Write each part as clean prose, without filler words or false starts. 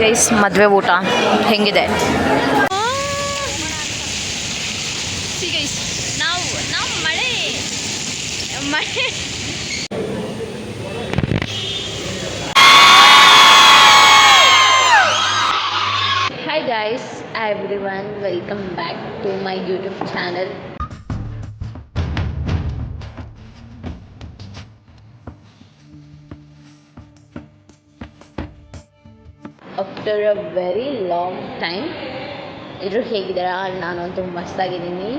Guys ಮದುವೆ ಊಟ ಹೆಂಗಿದೆ? ಗೈಸ್ ನಾವು ಮಳೆ Hi guys, everyone, welcome back to my YouTube channel. After a very long time, ಎಲ್ಲರೂ ಹೇಗಿದ್ದೀರಾ? ನಾನಂತೂ ಮಸ್ತಾಗಿದ್ದೀನಿ.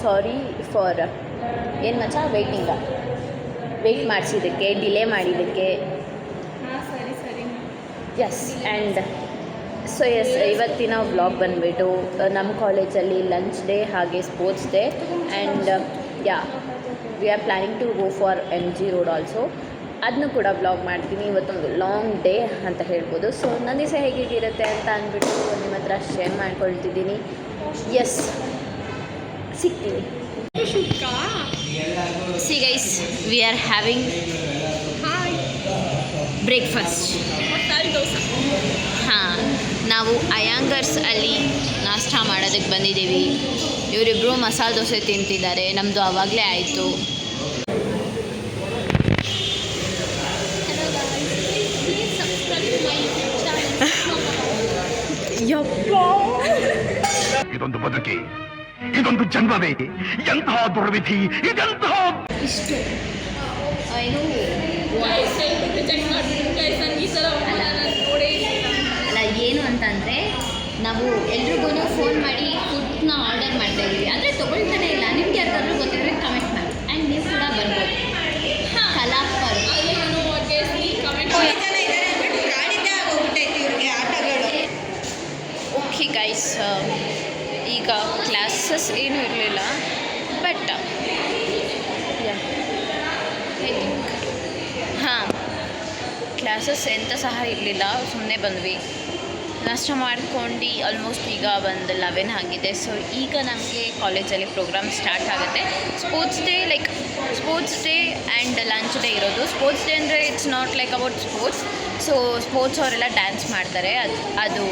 ಸಾರಿ ಫಾರ್ ಏನು ಮಚ್ಚ ವೆಯ್ಟ್ ಮಾಡಿಸಿದ್ದಕ್ಕೆ, ಡಿಲೇ ಮಾಡಿದ್ದಕ್ಕೆ. ಎಸ್ ಆ್ಯಂಡ್ ಇವತ್ತಿನ ವ್ಲಾಗ್ ಬಂದುಬಿಟ್ಟು ನಮ್ಮ ಕಾಲೇಜಲ್ಲಿ ಲಂಚ್ ಡೇ ಹಾಗೆ sports day and we are planning to go for MG road also. ಅದನ್ನು ಕೂಡ ವ್ಲಾಗ್ ಮಾಡ್ತೀನಿ. ಇವತ್ತೊಂದು ಲಾಂಗ್ ಡೇ ಅಂತ ಹೇಳ್ಬೋದು. ಸೊ ನನ್ನ ದಿವಸ ಹೇಗಿರುತ್ತೆ ಅಂತ ಅಂದ್ಬಿಟ್ಟು ನಿಮ್ಮ ಹತ್ರ ಶೇರ್ ಮಾಡ್ಕೊಳ್ತಿದ್ದೀನಿ. ಎಸ್, ಸಿಗ್ತೀನಿ. C guys, we are having breakfast. ನಾವು ಅಯಾಂಗರ್ಸ್ ಅಲ್ಲಿ ನಾಷ್ಟ ಮಾಡೋದಕ್ಕೆ ಬಂದಿದ್ದೀವಿ. ಇವರಿಬ್ಬರು ಮಸಾಲೆ ದೋಸೆ ತಿಂತಿದ್ದಾರೆ. ನಮ್ಮದು ಆವಾಗಲೇ ಆಯಿತು. ಇದೊಂದು ಬದುಕಿ, ಇದೊಂದು ಜನ್ಮವೇ, ಎಂತಹ ದುರ್ವಿಧಿ, ಇದೆಂತಹ ಇಷ್ಟು ಅಲ್ಲ ಏನು ಅಂತಂದರೆ, ನಾವು ಎಲ್ರಿಗೂ ಫೋನ್ ಮಾಡಿ ಫುಡ್ನ ಆರ್ಡರ್ ಮಾಡ್ತಾ ಇದ್ದೀವಿ, ಆದರೆ ತೊಗೊಳ್ತಾನೆ ಇಲ್ಲ. ನಿಮ್ಗೆ ಯಾರಿಗಾದ್ರೂ ಗೊತ್ತಿದ್ರೆ ಕಮೆಂಟ್ ಮಾಡಿ. ಆ್ಯಂಡ್ ನೀವು ಕೂಡ ಬರ್ಬೋದು. ಕಲಾಪರ್ ಓಕೆ ಗೈಸ್, ಈಗ ಕ್ಲಾಸಸ್ ಏನೂ ಇರಲಿಲ್ಲ, ಬಟ್ ಕ್ಲಾಸಸ್ ಎಂತ ಸಹ ಇರಲಿಲ್ಲ. ಸುಮ್ಮನೆ ಬಂದ್ವಿ, ನಾಷ್ಟ ಮಾಡ್ಕೊಂಡು ಆಲ್ಮೋಸ್ಟ್ ಈಗ ಒಂದು 11 ಆಗಿದೆ. ಸೊ ಈಗ ನಮಗೆ ಕಾಲೇಜಲ್ಲಿ ಪ್ರೋಗ್ರಾಮ್ ಸ್ಟಾರ್ಟ್ ಆಗುತ್ತೆ. Sports day and lunch day ಇರೋದು. ಸ್ಪೋರ್ಟ್ಸ್ ಡೇ ಅಂದರೆ it's not like about sports. So sports ಅವರೆಲ್ಲ ಡ್ಯಾನ್ಸ್ ಮಾಡ್ತಾರೆ, ಅದು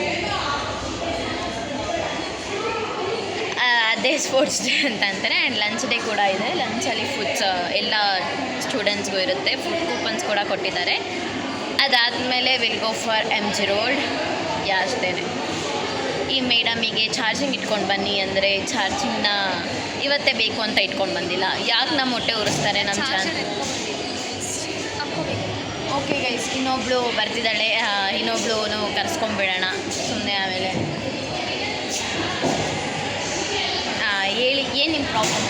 ಅದೇ ಸ್ಪೋರ್ಟ್ಸ್ ಡೇ ಅಂತ ಅಂತಾರೆ. ಆ್ಯಂಡ್ ಲಂಚ್ ಡೇ ಕೂಡ ಇದೆ. ಲಂಚಲ್ಲಿ ಫುಡ್ಸ್ ಎಲ್ಲ ಸ್ಟೂಡೆಂಟ್ಸ್ಗೂ ಇರುತ್ತೆ. ಫುಡ್ ಕೂಪನ್ಸ್ ಕೂಡ ಕೊಟ್ಟಿದ್ದಾರೆ. ಅದಾದಮೇಲೆ will go for MG road. ಅಷ್ಟೇ. ಈ ಮೇಡಮಿಗೆ ಚಾರ್ಜಿಂಗ್ ಇಟ್ಕೊಂಡು ಬನ್ನಿ ಅಂದರೆ ಚಾರ್ಜಿಂಗ್ನ ಇವತ್ತೇ ಬೇಕು ಅಂತ ಇಟ್ಕೊಂಡು ಬಂದಿಲ್ಲ. ಯಾಕೆ ನಮ್ಮ ಹೊಟ್ಟೆ ಉರಿಸ್ತಾರೆ ನಮ್ಮ ಚಾರ್ಜ್. ಓಕೆ ಗೈಸ್, ಇನ್ನೊಬ್ಳು ಬರ್ತಿದ್ದಾಳೆ. ಇನ್ನೊಬ್ಳು ಕರೆಸ್ಕೊಂಡ್ಬಿಡೋಣ ಸುಮ್ಮನೆ. ಆಮೇಲೆ ಹೇಳಿ, ಏನು ನಿಮ್ಮ ಪ್ರಾಬ್ಲಮ್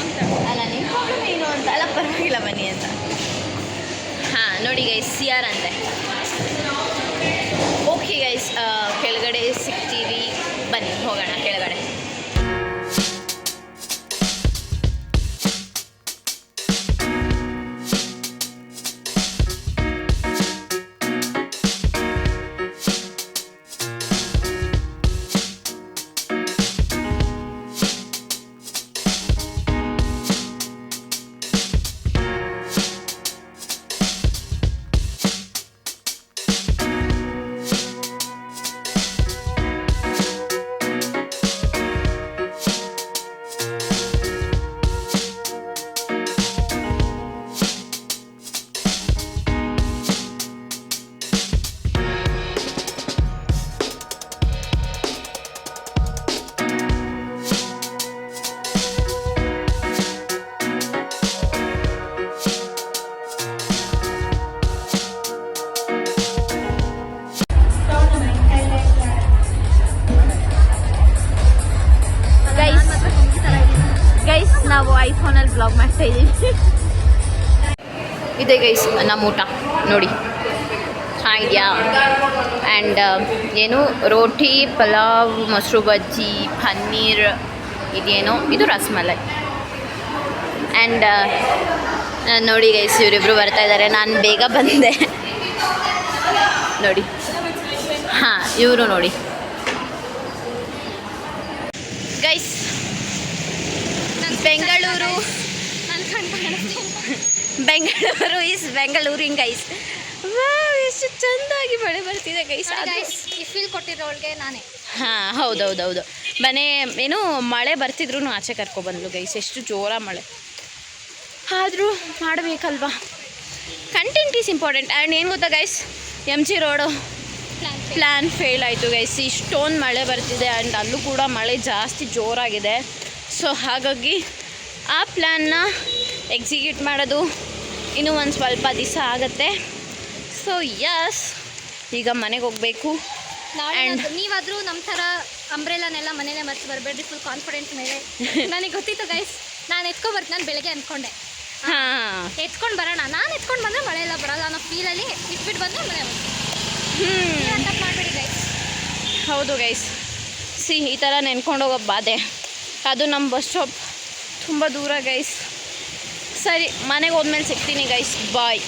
ಅಂತ? ಅಲ್ಲ, ನಿಮ್ಮ ಪ್ರಾಬ್ಲಮ್ ಏನು ಅಂತ ಅಲ್ಲ, ಪರವಾಗಿಲ್ಲ ಬನ್ನಿ ಅಂತ. ನೋಡಿ ಗೈಸ್, CR ಅಂತೆ. ಓಕೆ ಗೈಸ್, ಕೆಳಗಡೆ ಸಿಗ್ತೀವಿ, ಬನ್ನಿ ಹೋಗೋಣ ಕೆಳಗಡೆ. ನಾವು ಐಫೋನಲ್ಲಿ ಬ್ಲಾಗ್ ಮಾಡ್ತಾ ಇದ್ದೀವಿ. ಇದೆ ಗೈಸ್ ನಮ್ಮ ಊಟ ನೋಡಿ, ಚೆನ್ನಾಗಿದೆಯಾ? ಆ್ಯಂಡ್ ಏನು ರೋಟಿ, ಪಲಾವ್, ಮೊಸರು ಬಜ್ಜಿ, ಪನ್ನೀರ್, ಇದೇನೋ ಇದು ರಸಮಲೈ. ಆ್ಯಂಡ್ ನೋಡಿ ಗೈಸ್, ಇವರಿಬ್ಬರು ಬರ್ತಾ ಇದ್ದಾರೆ. ನಾನು ಬೇಗ ಬಂದೆ ನೋಡಿ. ಇವರು ನೋಡಿ ಗೈಸ್, ಬೆಂಗಳೂರು ಈಸ್ ಬೆಂಗಳೂರಿನ ಗೈಸ್. ಎಷ್ಟು ಚೆಂದಾಗಿ ಮಳೆ ಬರ್ತಿದೆ ಗೈಸ್. ಈ ಫೀಲ್ ಕೊಟ್ಟಿರೋಳ್ಗೆ ನಾನೇ. ಹಾಂ ಹೌದೌದೌದು. ಮನೆ ಏನು ಮಳೆ ಬರ್ತಿದ್ರು ಆಚೆ ಕರ್ಕೊಬಂದ್ಲು ಗೈಸ್. ಎಷ್ಟು ಜೋರ ಮಳೆ ಆದರೂ ಮಾಡಬೇಕಲ್ವಾ. Content is important. ಆ್ಯಂಡ್ ಏನು ಗೊತ್ತಾ guys, MG road plan fail ಆಯಿತು ಗೈಸ್. ಇಷ್ಟೊಂದು ಮಳೆ ಬರ್ತಿದೆ ಆ್ಯಂಡ್ ಅಲ್ಲೂ ಕೂಡ ಮಳೆ ಜಾಸ್ತಿ ಜೋರಾಗಿದೆ. ಸೊ ಹಾಗಾಗಿ ಆ ಪ್ಲ್ಯಾನ್ನ ಎಕ್ಸಿಕ್ಯೂಟ್ ಮಾಡೋದು ಇನ್ನೂ ಒಂದು ಸ್ವಲ್ಪ ದಿವಸ ಆಗುತ್ತೆ. ಸೊ ಯಸ್, ಈಗ ಮನೆಗೆ ಹೋಗಬೇಕು. ಆ್ಯಂಡ್ ನೀವಾದರೂ ನಮ್ಮ ಥರ ಅಂಬ್ರೆಲಾನೆಲ್ಲ ಮನೇಲೆ ಮರ್చి ಬರಬೇಡ್ರಿ, ಫುಲ್ ಕಾನ್ಫಿಡೆನ್ಸ್ ಮೇಲೆ. ನನಗೆ ಗೊತ್ತಿತ್ತು ಗೈಸ್, ನಾನು ಎತ್ಕೊಂಡ್ಬರ್ತೀನಿ. ನಾನು ಬೆಳಗ್ಗೆ ಅಂದ್ಕೊಂಡೆ ಹಾಂ ಎತ್ಕೊಂಡು ಬರೋಣ, ನಾನು ಎತ್ಕೊಂಡು ಬಂದರೆ ಮಳೆ ಎಲ್ಲ ಬರೋಲ್ಲ ಅನ್ನೋ ಫೀಲಲ್ಲಿ ಇಟ್ಬಿಟ್ಟು ಬಂದರೆ ಮನೆ ಮಾಡಬೇಡಿ ಗೈಸ್. ಹೌದು ಗೈಸ್, ಈ ಥರ ನೆನ್ಕೊಂಡು ಹೋಗೋ ಬಾಧೆ. ಅದು ನಮ್ಮ ಬಸ್ ಸ್ಟಾಪ್ ತುಂಬ ದೂರ ಗೈಸ್. ಸರಿ, ಮನೆಗೆ ಹೋದ್ಮೇಲೆ ಸಿಗ್ತೀನಿ ಗೈಸ್, ಬಾಯ್.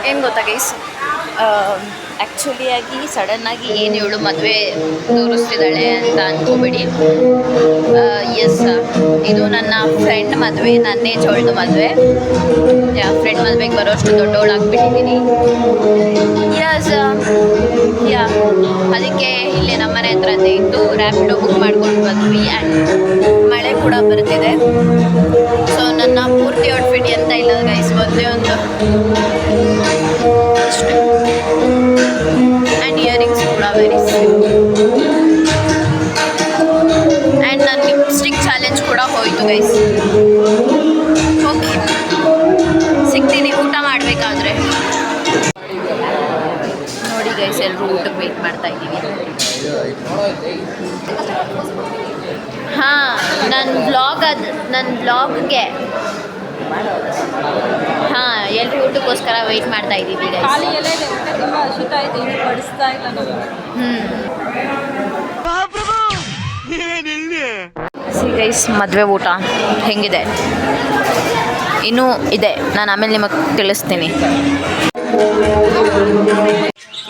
ಏನು ಗೊತ್ತಾ ಗೈಸ್, ಆ್ಯಕ್ಚುಲಿಯಾಗಿ ಸಡನ್ನಾಗಿ ಏನು ಇವಳು ಮದುವೆ ತೋರಿಸ್ತಿದ್ದಾಳೆ ಅಂತ ಅಂದ್ಕೋಬೇಡಿ. ಎಸ್, ಇದು ನನ್ನ ಫ್ರೆಂಡ್ ಮದುವೆ, ನನ್ನೇ ಚೋಳ್ದು ಮದುವೆ. ಫ್ರೆಂಡ್ ಮದುವೆಗೆ ಬರೋಷ್ಟು ದೊಡ್ಡವಳಾಗ್ಬಿಟ್ಟಿದ್ದೀನಿ. ಎಸ್ ಯಾ, ಅದಕ್ಕೆ ಇಲ್ಲೇ ನಮ್ಮನೆ ಹತ್ರನೇ ಇದ್ದು ರ್ಯಾಪಿಡೋ ಬುಕ್ ಮಾಡ್ಕೊಂಡು ಬಂದ್ವಿ. ಆ್ಯಂಡ್ ಮಳೆ ಕೂಡ ಬರ್ತಿದೆ. ಸೊ ನನ್ನ ಪೂರ್ತಿ ಔಟ್ಫಿಟ್ ಎಂತ ಇಲ್ಲ ಗೈಸ್, ಒಂದೇ ಒಂದು ಅಷ್ಟೇ. ಆ್ಯಂಡ್ ಇಯರಿಂಗ್ಸ್ ಕೂಡ ವೆರಿ ಆ್ಯಂಡ್ ನನ್ನ ಲಿಪ್ಸ್ಟಿಕ್ ಚಾಲೆಂಜ್ ಕೂಡ ಹೋಯಿತು ಗೈಸ್. ಓಕೆ, ಸಿಗ್ತೀನಿ ಊಟ ಮಾಡಬೇಕಾದ್ರೆ. ನೋಡಿ ಗೈಸ್, ಎಲ್ಲರೂ ಊಟಕ್ಕೆ ವೆಯ್ಟ್ ಮಾಡ್ತಾ ಇದ್ದೀವಿ. ಹಾಂ, ನನ್ನ ಬ್ಲಾಗ್ಗೆ ಹಾಂ, ಎಲ್ಲರೂ ಊಟಕ್ಕೋಸ್ಕರ ವೆಯ್ಟ್ ಮಾಡ್ತಾ ಇದ್ದೀವಿ ಗೈಸ್. ಸಿ ಗೈಸ್, ಮದುವೆ ಊಟ ಹೆಂಗಿದೆ ಇನ್ನೂ ಇದೆ, ನಾನು ಆಮೇಲೆ ನಿಮಗೆ ತಿಳಿಸ್ತೀನಿ.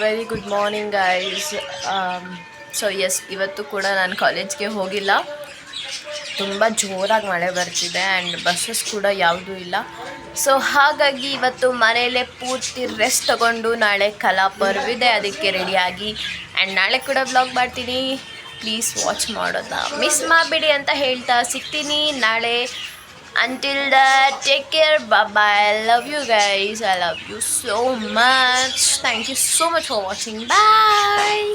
Very good morning guys. So yes, ಇವತ್ತು ಕೂಡ ನಾನು ಕಾಲೇಜ್ಗೆ ಹೋಗಿಲ್ಲ. ತುಂಬ ಜೋರಾಗಿ ಮಳೆ ಬರ್ತಿದೆ ಆ್ಯಂಡ್ ಬಸ್ಸಸ್ ಕೂಡ ಯಾವುದೂ ಇಲ್ಲ. ಸೊ ಹಾಗಾಗಿ ಇವತ್ತು ಮನೆಯಲ್ಲೇ ಪೂರ್ತಿ ರೆಸ್ಟ್ ತಗೊಂಡು ನಾಳೆ ಕಲಾಪರ್ವಿದೆ, ಅದಕ್ಕೆ ರೆಡಿಯಾಗಿ ಆ್ಯಂಡ್ ನಾಳೆ ಕೂಡ ಬ್ಲಾಗ್ ಮಾಡ್ತೀನಿ. ಪ್ಲೀಸ್ ವಾಚ್ ಮಾಡೋದನ್ನ ಮಿಸ್ ಮಾಡಬೇಡಿ ಅಂತ ಹೇಳ್ತಾ ಸಿಗ್ತೀನಿ ನಾಳೆ. Until that, take care, bye. I love you guys, I love you so much. Thank you so much for watching. Bye.